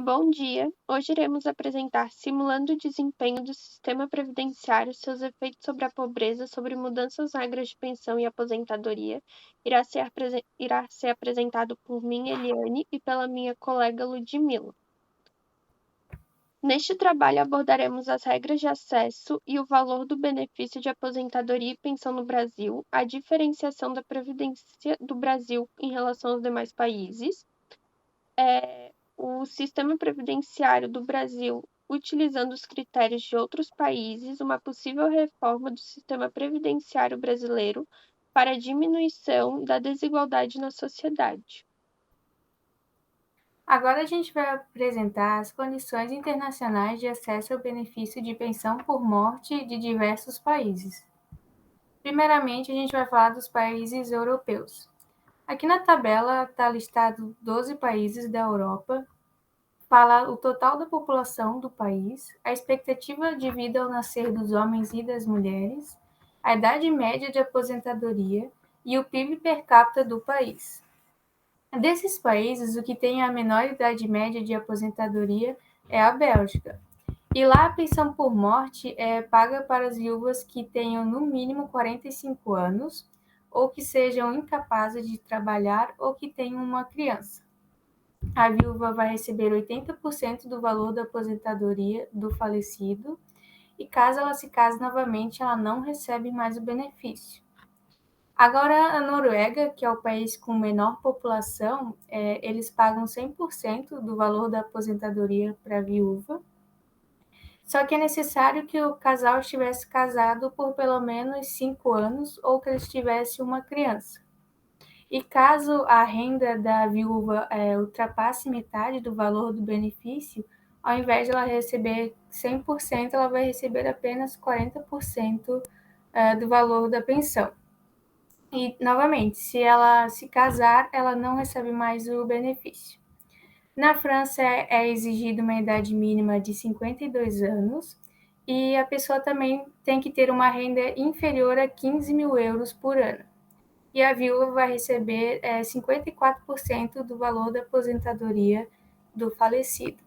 Bom dia! Hoje iremos apresentar Simulando o desempenho do sistema previdenciário, seus efeitos sobre a pobreza, sobre mudanças nas regras de pensão e aposentadoria. Irá ser apresentado por mim, Eliane, e pela minha colega Ludmila. Neste trabalho abordaremos as regras de acesso e o valor do benefício de aposentadoria e pensão no Brasil, a diferenciação da Previdência do Brasil em relação aos demais países, o sistema previdenciário do Brasil utilizando os critérios de outros países, uma possível reforma do sistema previdenciário brasileiro para a diminuição da desigualdade na sociedade. Agora a gente vai apresentar as condições internacionais de acesso ao benefício de pensão por morte de diversos países. Primeiramente, a gente vai falar dos países europeus. Aqui na tabela está listado 12 países da Europa, fala o total da população do país, a expectativa de vida ao nascer dos homens e das mulheres, a idade média de aposentadoria e o PIB per capita do país. Desses países, o que tem a menor idade média de aposentadoria é a Bélgica. E lá a pensão por morte é paga para as viúvas que tenham no mínimo 45 anos, ou que sejam incapazes de trabalhar ou que tenham uma criança. A viúva vai receber 80% do valor da aposentadoria do falecido, e caso ela se case novamente, ela não recebe mais o benefício. Agora, a Noruega, que é o país com menor população, eles pagam 100% do valor da aposentadoria para a viúva. Só que é necessário que o casal estivesse casado por pelo menos 5 anos ou que eles tivessem uma criança. E caso a renda da viúva ultrapasse metade do valor do benefício, ao invés de ela receber 100%, ela vai receber apenas 40% do valor da pensão. E, novamente, se ela se casar, ela não recebe mais o benefício. Na França é exigida uma idade mínima de 52 anos e a pessoa também tem que ter uma renda inferior a 15 mil euros por ano. E a viúva vai receber 54% do valor da aposentadoria do falecido.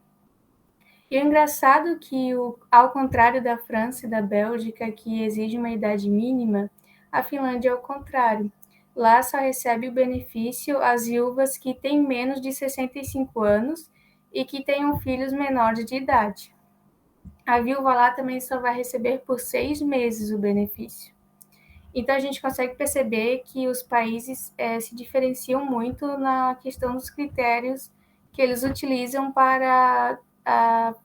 E o engraçado é que, ao contrário da França e da Bélgica, que exige uma idade mínima, a Finlândia é o contrário. Lá só recebe o benefício as viúvas que têm menos de 65 anos e que tenham filhos menores de idade. A viúva lá também só vai receber por 6 meses o benefício. Então a gente consegue perceber que os países se diferenciam muito na questão dos critérios que eles utilizam para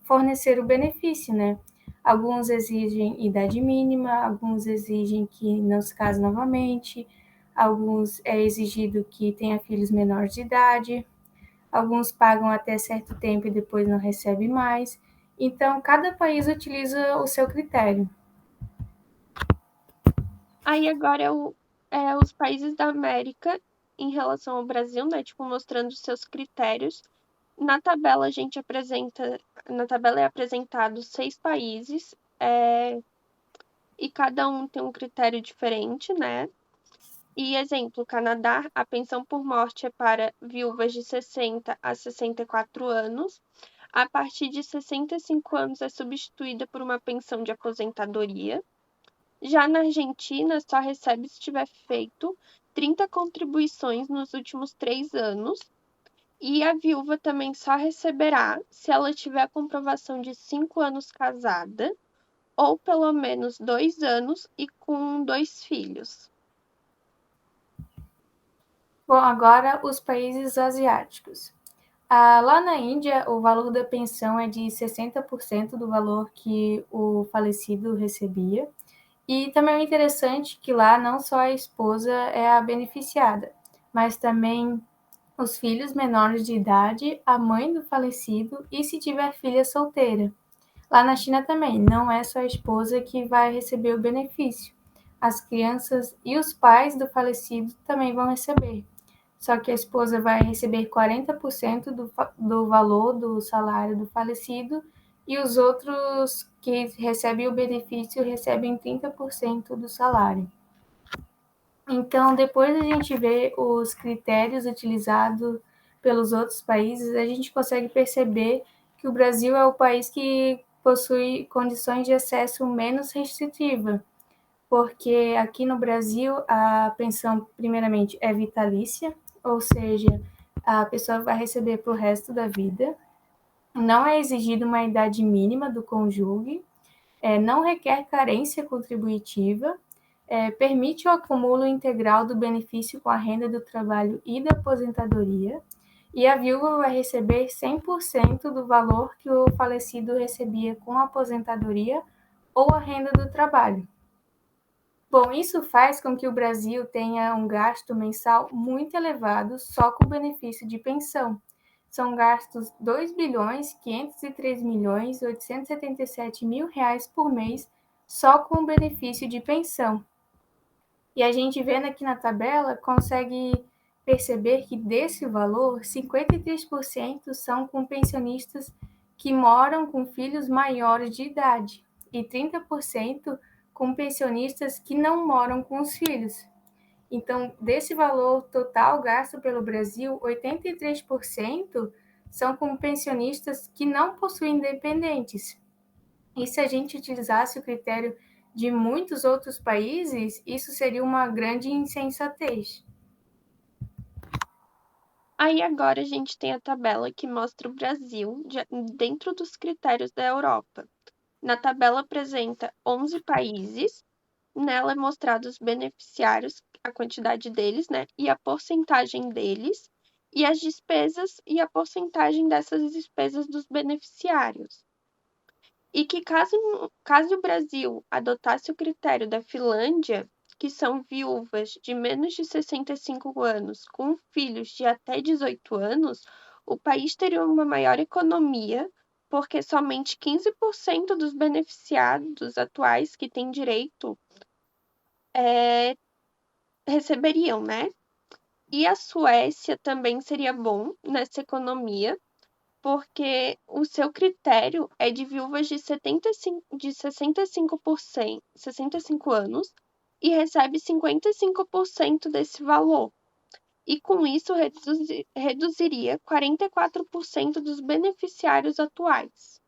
fornecer o benefício, né? Alguns exigem idade mínima, alguns exigem que não se case novamente, alguns é exigido que tenha filhos menores de idade, alguns pagam até certo tempo e depois não recebem mais. Então, cada país utiliza o seu critério. Aí agora os países da América em relação ao Brasil, né? Tipo, mostrando os seus critérios. Na tabela é apresentado 6 países, e cada um tem um critério diferente, né? E exemplo, Canadá, a pensão por morte é para viúvas de 60 a 64 anos. A partir de 65 anos é substituída por uma pensão de aposentadoria. Já na Argentina, só recebe se tiver feito 30 contribuições nos últimos 3 anos. E a viúva também só receberá se ela tiver a comprovação de 5 anos casada, ou pelo menos 2 anos e com 2 filhos. Bom, agora os países asiáticos. Lá na Índia, o valor da pensão é de 60% do valor que o falecido recebia. E também é interessante que lá não só a esposa é a beneficiada, mas também os filhos menores de idade, a mãe do falecido e se tiver filha solteira. Lá na China também, não é só a esposa que vai receber o benefício. As crianças e os pais do falecido também vão receber. Só que a esposa vai receber 40% do valor do salário do falecido e os outros que recebem o benefício recebem 30% do salário. Então, depois a gente vê os critérios utilizados pelos outros países, a gente consegue perceber que o Brasil é o país que possui condições de acesso menos restritiva, porque aqui no Brasil a pensão, primeiramente, é vitalícia, ou seja, a pessoa vai receber para o resto da vida. Não é exigida uma idade mínima do cônjuge, não requer carência contributiva, permite o acúmulo integral do benefício com a renda do trabalho e da aposentadoria, e a viúva vai receber 100% do valor que o falecido recebia com a aposentadoria ou a renda do trabalho. Bom, isso faz com que o Brasil tenha um gasto mensal muito elevado só com o benefício de pensão. São gastos R$ 2.503.877.000 por mês só com o benefício de pensão. E a gente vendo aqui na tabela consegue perceber que desse valor, 53% são com pensionistas que moram com filhos maiores de idade e 30% com pensionistas que não moram com os filhos. Então, desse valor total gasto pelo Brasil, 83% são com pensionistas que não possuem dependentes. E se a gente utilizasse o critério de muitos outros países, isso seria uma grande insensatez. Aí agora a gente tem a tabela que mostra o Brasil dentro dos critérios da Europa. Na tabela apresenta 11 países, nela é mostrado os beneficiários, a quantidade deles, né, e a porcentagem deles, e as despesas e a porcentagem dessas despesas dos beneficiários. E que caso o Brasil adotasse o critério da Finlândia, que são viúvas de menos de 65 anos com filhos de até 18 anos, o país teria uma maior economia, porque somente 15% dos beneficiados atuais que têm direito receberiam, né? E a Suécia também seria bom nessa economia, porque o seu critério é de viúvas de 65 anos e recebe 55% desse valor. E com isso reduziria 44% dos beneficiários atuais.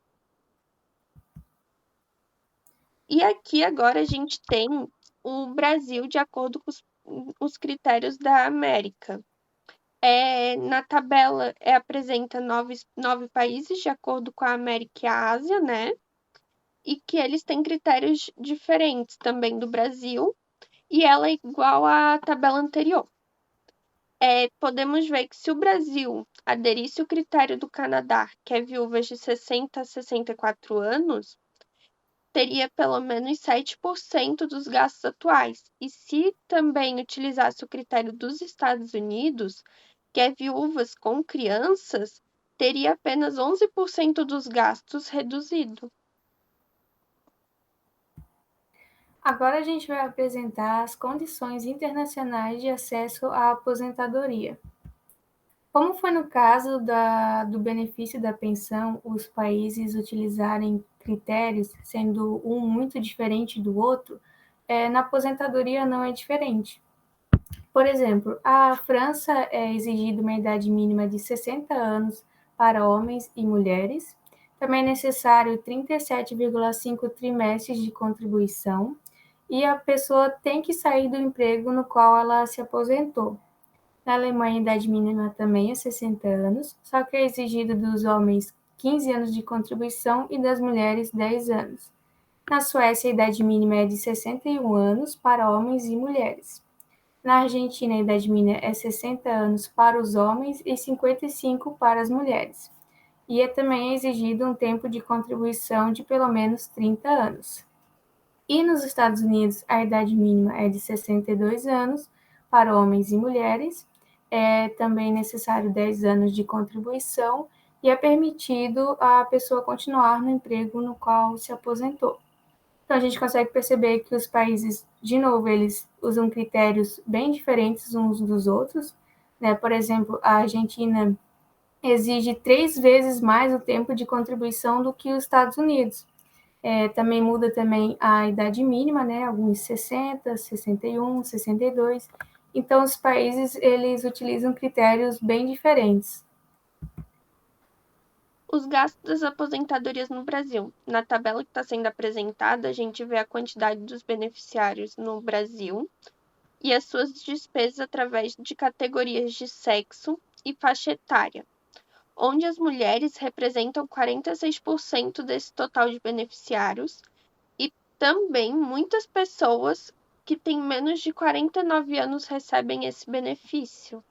E aqui agora a gente tem o Brasil de acordo com os critérios da América. Na tabela apresenta 9 países de acordo com a América e a Ásia, né? E que eles têm critérios diferentes também do Brasil, e ela é igual à tabela anterior. Podemos ver que se o Brasil aderisse o critério do Canadá, que é viúvas de 60 a 64 anos, teria pelo menos 7% dos gastos atuais. E se também utilizasse o critério dos Estados Unidos, que é viúvas com crianças, teria apenas 11% dos gastos reduzido. Agora a gente vai apresentar as condições internacionais de acesso à aposentadoria. Como foi no caso do benefício da pensão, os países utilizarem critérios, sendo um muito diferente do outro, na aposentadoria não é diferente. Por exemplo, a França é exigida uma idade mínima de 60 anos para homens e mulheres. Também é necessário 37,5 trimestres de contribuição e a pessoa tem que sair do emprego no qual ela se aposentou. Na Alemanha, a idade mínima também é 60 anos, só que é exigido dos homens 15 anos de contribuição e das mulheres 10 anos. Na Suécia, a idade mínima é de 61 anos para homens e mulheres. Na Argentina, a idade mínima é 60 anos para os homens e 55 para as mulheres. E também exigido um tempo de contribuição de pelo menos 30 anos. E nos Estados Unidos, a idade mínima é de 62 anos para homens e mulheres. É também necessário 10 anos de contribuição e é permitido a pessoa continuar no emprego no qual se aposentou. Então, a gente consegue perceber que os países, de novo, eles usam critérios bem diferentes uns dos outros, né? Por exemplo, a Argentina exige 3 vezes mais o tempo de contribuição do que os Estados Unidos. Também muda também a idade mínima, né? Alguns 60, 61, 62. Então, os países, eles utilizam critérios bem diferentes. Os gastos das aposentadorias no Brasil. Na tabela que está sendo apresentada, a gente vê a quantidade dos beneficiários no Brasil e as suas despesas através de categorias de sexo e faixa etária, onde as mulheres representam 46% desse total de beneficiários e também muitas pessoas que têm menos de 49 anos recebem esse benefício.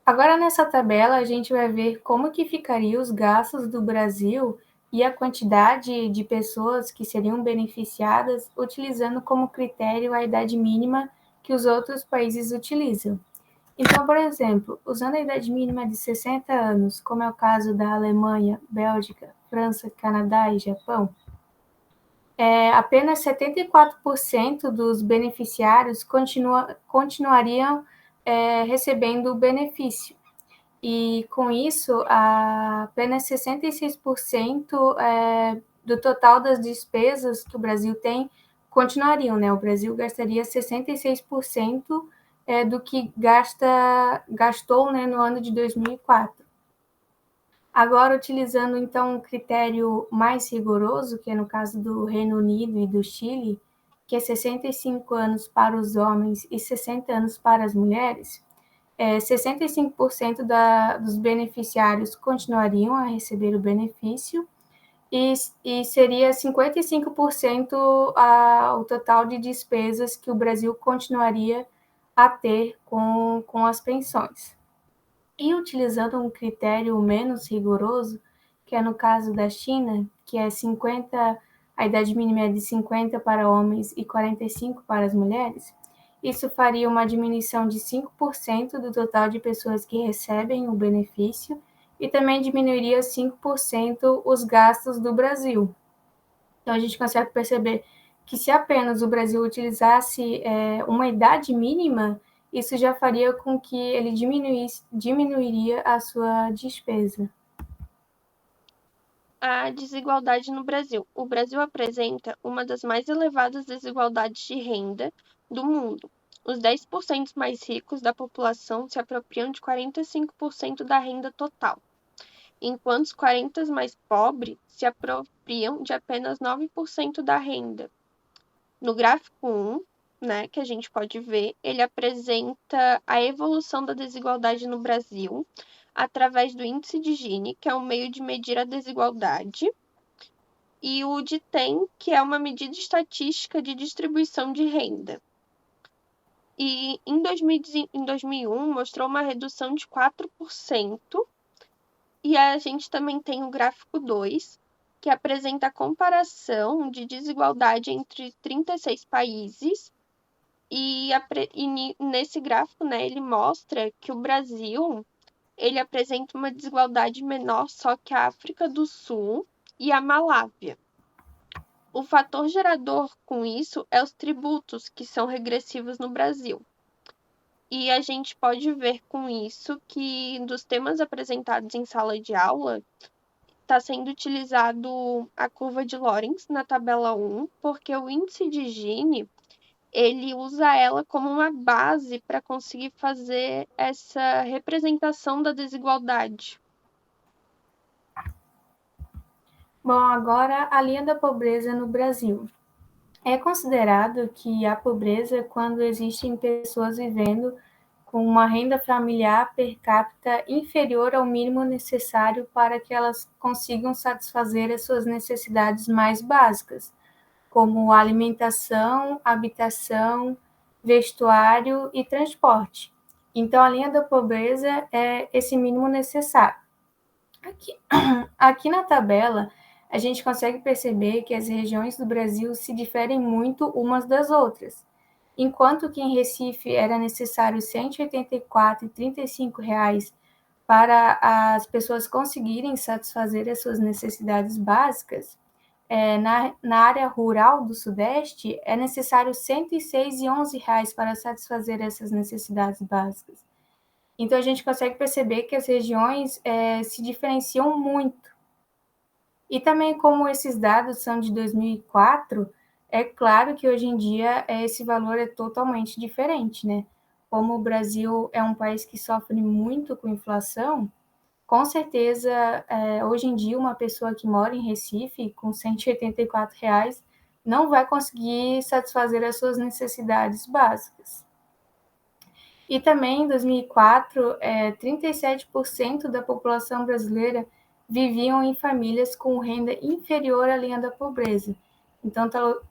Agora nessa tabela a gente vai ver como que ficariam os gastos do Brasil e a quantidade de pessoas que seriam beneficiadas utilizando como critério a idade mínima que os outros países utilizam. Então, por exemplo, usando a idade mínima de 60 anos, como é o caso da Alemanha, Bélgica, França, Canadá e Japão, apenas 74% dos beneficiários continuariam recebendo o benefício. E, com isso, apenas 66% do total das despesas que o Brasil tem continuariam, né? O Brasil gastaria 66% do que gastou, né, no ano de 2004. Agora, utilizando, então, um critério mais rigoroso, que é no caso do Reino Unido e do Chile, que é 65 anos para os homens e 60 anos para as mulheres, 65% dos beneficiários continuariam a receber o benefício e seria 55% o total de despesas que o Brasil continuaria a ter com as pensões. E utilizando um critério menos rigoroso, que é no caso da China, que é 50, a idade mínima é de 50 para homens e 45 para as mulheres, isso faria uma diminuição de 5% do total de pessoas que recebem o benefício e também diminuiria 5% os gastos do Brasil. Então, a gente consegue perceber que se apenas o Brasil utilizasse uma idade mínima, isso já faria com que ele diminuiria a sua despesa. A desigualdade no Brasil. O Brasil apresenta uma das mais elevadas desigualdades de renda do mundo. Os 10% mais ricos da população se apropriam de 45% da renda total, enquanto os 40 mais pobres se apropriam de apenas 9% da renda. No gráfico 1, né, que a gente pode ver, ele apresenta a evolução da desigualdade no Brasil através do índice de Gini, que é um meio de medir a desigualdade, e o DITEM, que é uma medida estatística de distribuição de renda. E em 2001 mostrou uma redução de 4%, e a gente também tem o gráfico 2, que apresenta a comparação de desigualdade entre 36 países, e nesse gráfico, né, ele mostra que o Brasil ele apresenta uma desigualdade menor só que a África do Sul e a Malásia. O fator gerador com isso é os tributos, que são regressivos no Brasil. E a gente pode ver com isso que dos temas apresentados em sala de aula, está sendo utilizado a curva de Lorenz na tabela 1, porque o índice de Gini, ele usa ela como uma base para conseguir fazer essa representação da desigualdade. Bom, agora a linha da pobreza no Brasil. É considerado que a pobreza é quando existem pessoas vivendo com uma renda familiar per capita inferior ao mínimo necessário para que elas consigam satisfazer as suas necessidades mais básicas, como alimentação, habitação, vestuário e transporte. Então, a linha da pobreza é esse mínimo necessário. Aqui na tabela, a gente consegue perceber que as regiões do Brasil se diferem muito umas das outras. Enquanto que em Recife era necessário R$ 184,35 para as pessoas conseguirem satisfazer as suas necessidades básicas, na área rural do Sudeste é necessário R$ 106,11 para satisfazer essas necessidades básicas. Então, a gente consegue perceber que as regiões se diferenciam muito. E também, como esses dados são de 2004, é claro que hoje em dia esse valor é totalmente diferente, né? como o Brasil é um país que sofre muito com inflação, com certeza, hoje em dia, uma pessoa que mora em Recife, com R$ 184, não vai conseguir satisfazer as suas necessidades básicas. E também, em 2004, 37% da população brasileira viviam em famílias com renda inferior à linha da pobreza. Então,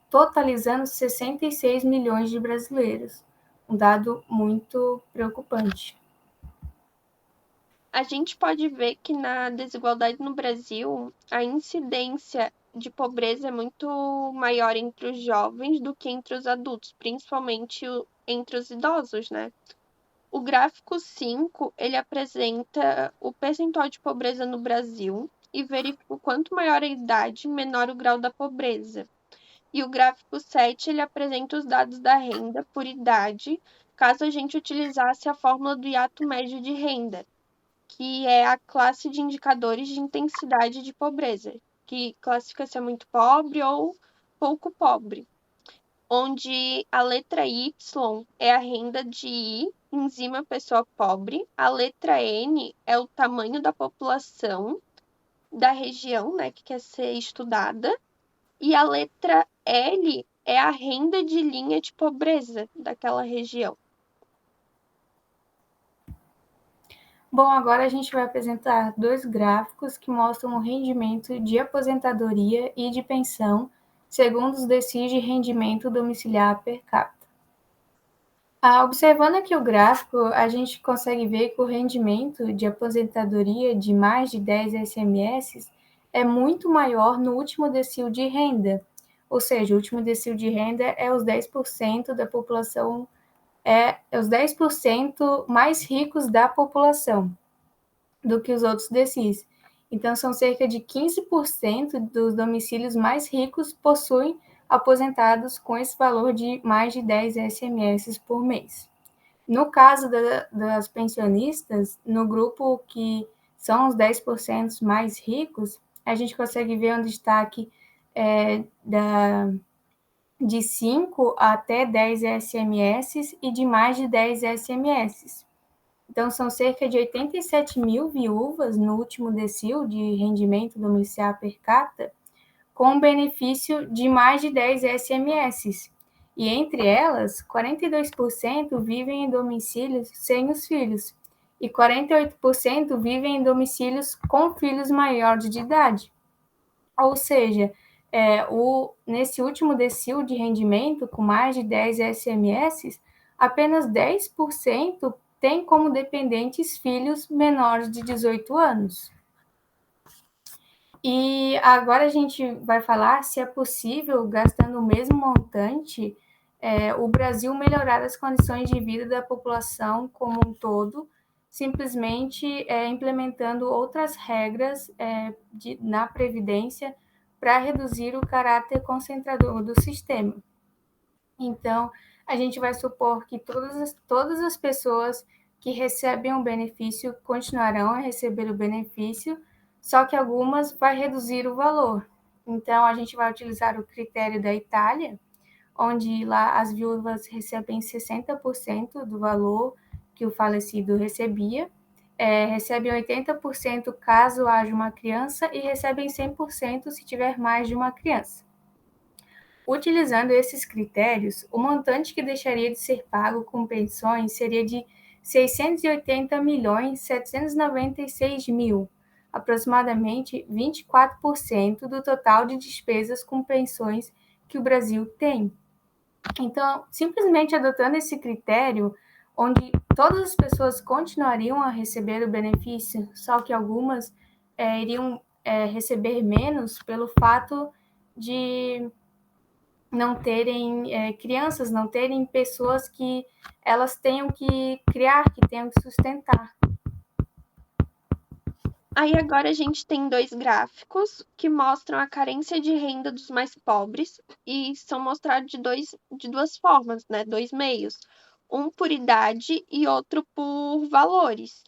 totalizando 66 milhões de brasileiros. Um dado muito preocupante. A gente pode ver que na desigualdade no Brasil, a incidência de pobreza é muito maior entre os jovens do que entre os adultos, principalmente entre os idosos, né? O gráfico 5, ele apresenta o percentual de pobreza no Brasil e verifica o quanto maior a idade, menor o grau da pobreza. E o gráfico 7, ele apresenta os dados da renda por idade, caso a gente utilizasse a fórmula do hiato médio de renda, que é a classe de indicadores de intensidade de pobreza, que classifica se é muito pobre ou pouco pobre, onde a letra Y é a renda de I, enzima pessoa pobre, a letra N é o tamanho da população da região, né, que quer ser estudada, e a letra L é a renda de linha de pobreza daquela região. Bom, agora a gente vai apresentar dois gráficos que mostram o rendimento de aposentadoria e de pensão segundo os DCIs de rendimento domiciliar per capita. Observando aqui o gráfico, a gente consegue ver que o rendimento de aposentadoria de mais de 10 SMS é muito maior no último decil de renda, ou seja, o último decil de renda é os 10% da população, os 10% mais ricos da população do que os outros decis. Então, são cerca de 15% dos domicílios mais ricos possuem aposentados com esse valor de mais de 10 SMS por mês. No caso das pensionistas, no grupo que são os 10% mais ricos, a gente consegue ver um destaque de 5 até 10 SMS e de mais de 10 SMS. Então, são cerca de 87 mil viúvas no último decil de rendimento domiciliar per capita, com benefício de mais de 10 SMS. E entre elas, 42% vivem em domicílios sem os filhos, e 48% vivem em domicílios com filhos maiores de idade. Ou seja, nesse último decil de rendimento, com mais de 10 SMS, apenas 10% tem como dependentes filhos menores de 18 anos. E agora a gente vai falar se é possível, gastando o mesmo montante, o Brasil melhorar as condições de vida da população como um todo, simplesmente implementando outras regras na Previdência para reduzir o caráter concentrador do sistema. Então, a gente vai supor que todas as pessoas que recebem o benefício continuarão a receber o benefício, só que algumas vai reduzir o valor. Então, a gente vai utilizar o critério da Itália, onde lá as viúvas recebem 60% do valor que o falecido recebia, recebem 80% caso haja uma criança e recebem 100% se tiver mais de uma criança. Utilizando esses critérios, o montante que deixaria de ser pago com pensões seria de 680.796.000, aproximadamente 24% do total de despesas com pensões que o Brasil tem. Então, simplesmente adotando esse critério, onde todas as pessoas continuariam a receber o benefício, só que algumas iriam receber menos pelo fato de não terem crianças, não terem pessoas que elas tenham que criar, que tenham que sustentar. Aí agora a gente tem dois gráficos que mostram a carência de renda dos mais pobres e são mostrados de duas formas, né? Dois meios. Um por idade e outro por valores.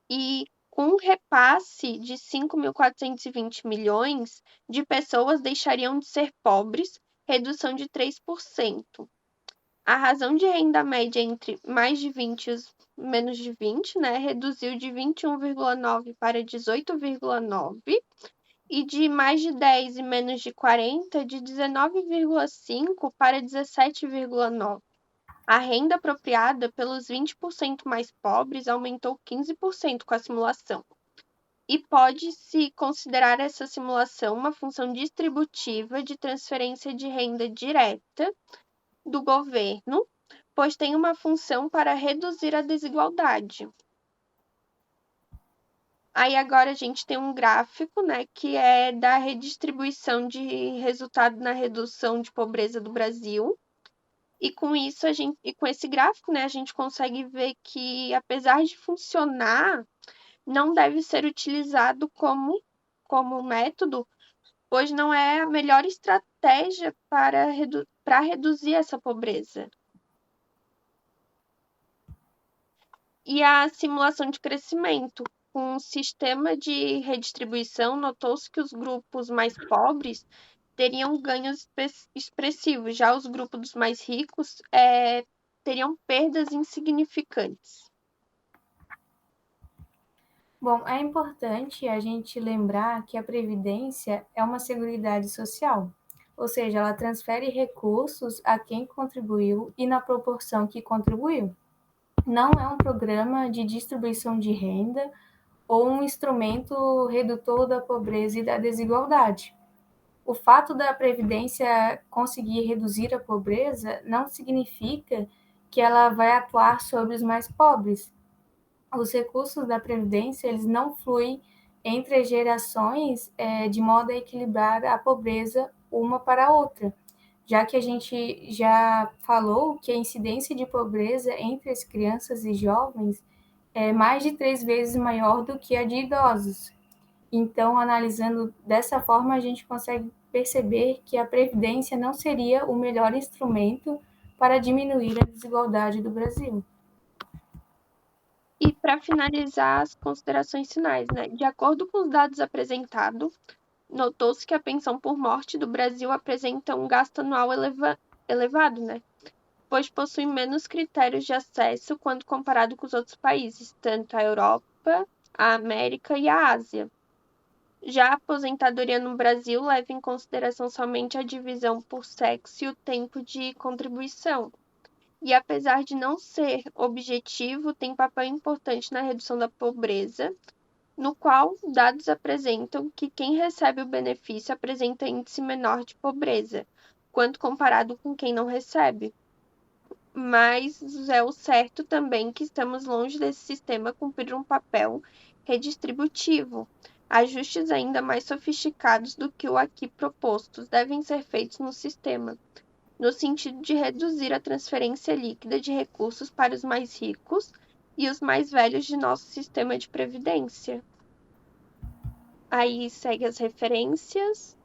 E com um repasse de 5.420 milhões de pessoas deixariam de ser pobres, redução de 3%. A razão de renda média entre mais de 20 e os menos de 20, né, reduziu de 21,9 para 18,9 e de mais de 10 e menos de 40 de 19,5 para 17,9. A renda apropriada pelos 20% mais pobres aumentou 15% com a simulação. E pode-se considerar essa simulação uma função distributiva de transferência de renda direta do governo, pois tem uma função para reduzir a desigualdade. Aí agora a gente tem um gráfico, né, que é da redistribuição de resultado na redução de pobreza do Brasil. E com isso com esse gráfico, né, a gente consegue ver que apesar de funcionar, não deve ser utilizado como método, pois não é a melhor estratégia para reduzir essa pobreza. E a simulação de crescimento. Com um sistema de redistribuição, notou-se que os grupos mais pobres teriam ganhos expressivos, já os grupos mais ricos teriam perdas insignificantes. Bom, é importante a gente lembrar que a Previdência é uma seguridade social, ou seja, ela transfere recursos a quem contribuiu e na proporção que contribuiu. Não é um programa de distribuição de renda ou um instrumento redutor da pobreza e da desigualdade. O fato da Previdência conseguir reduzir a pobreza não significa que ela vai atuar sobre os mais pobres. Os recursos da Previdência eles não fluem entre as gerações de modo a equilibrar a pobreza uma para a outra, já que a gente já falou que a incidência de pobreza entre as crianças e jovens é mais de 3 vezes maior do que a de idosos. Então, analisando dessa forma, a gente consegue perceber que a Previdência não seria o melhor instrumento para diminuir a desigualdade do Brasil. E para finalizar as considerações finais, né? De acordo com os dados apresentados, notou-se que a pensão por morte do Brasil apresenta um gasto anual elevado, né? Pois possui menos critérios de acesso quando comparado com os outros países, tanto a Europa, a América e a Ásia. Já a aposentadoria no Brasil leva em consideração somente a divisão por sexo e o tempo de contribuição. E apesar de não ser objetivo, tem papel importante na redução da pobreza, no qual dados apresentam que quem recebe o benefício apresenta índice menor de pobreza, quando comparado com quem não recebe. Mas é o certo também que estamos longe desse sistema cumprir um papel redistributivo. Ajustes ainda mais sofisticados do que o aqui propostos devem ser feitos no sistema, no sentido de reduzir a transferência líquida de recursos para os mais ricos e os mais velhos de nosso sistema de previdência. Aí segue as referências.